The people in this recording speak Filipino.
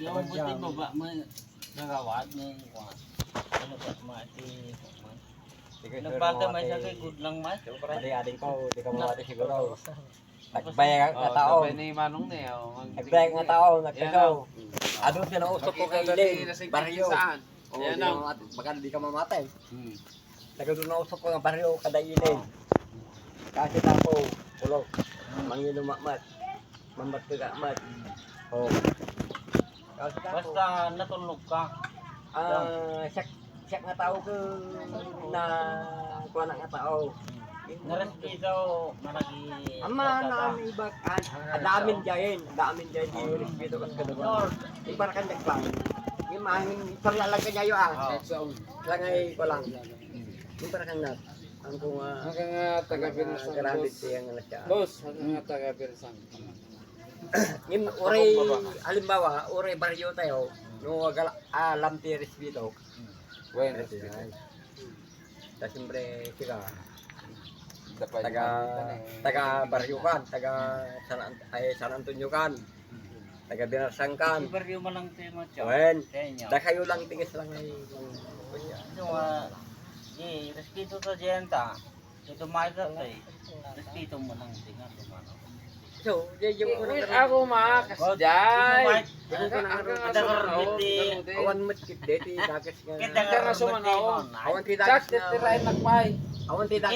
Yung buti baba mo nagawad ni kuan. Ano ba mati? Nagbaga may sa kay good lang mas. Ading ko, di ka mawati siguro. Nagbayag nga tao. Ni Manong ni. Nagbayag nga tao, nagkasaw. Ano siya na usok ko kay Iling, baryo. O, baka di ka mamatay. Nagkaroon na usok ko ng baryo kada Iling. Kasi tapo, pulok. Mangino mamat. Mamat ka mat. Oh. Basta natulog ka. Siyak nga tao ko na kuha nga tao. Narespeto managi. Ama na ang iba adamin diyan di respeto kas kadua. Ibar kan deklang. Yung mahing paglalag kanya yo Langay ko lang. Ibar kan nat. Ang kung taga-Birsan. grande siyang siya. Boss, hanggang taga-Birsan. Yung ore halimbawa, ore baryo tayo. No alam ti respeto. Bueno, Ta siyempre siya dapat taga baryo kan, taga San Antonio kan. Taga Binarsan kan. Baryo man lang tema tiyo. Wen. Tenyo. Da kayo lang tingis lang ay Respeto sa jenta. Ito may tatay. Respeto mo lang tingnan kumano. so, yung ko na ako makasjay. awan matkit deti dakas nga. Kita nga sumanaw. Awan ti Sak dakas nga. titirain nagpay. Awan ti dakas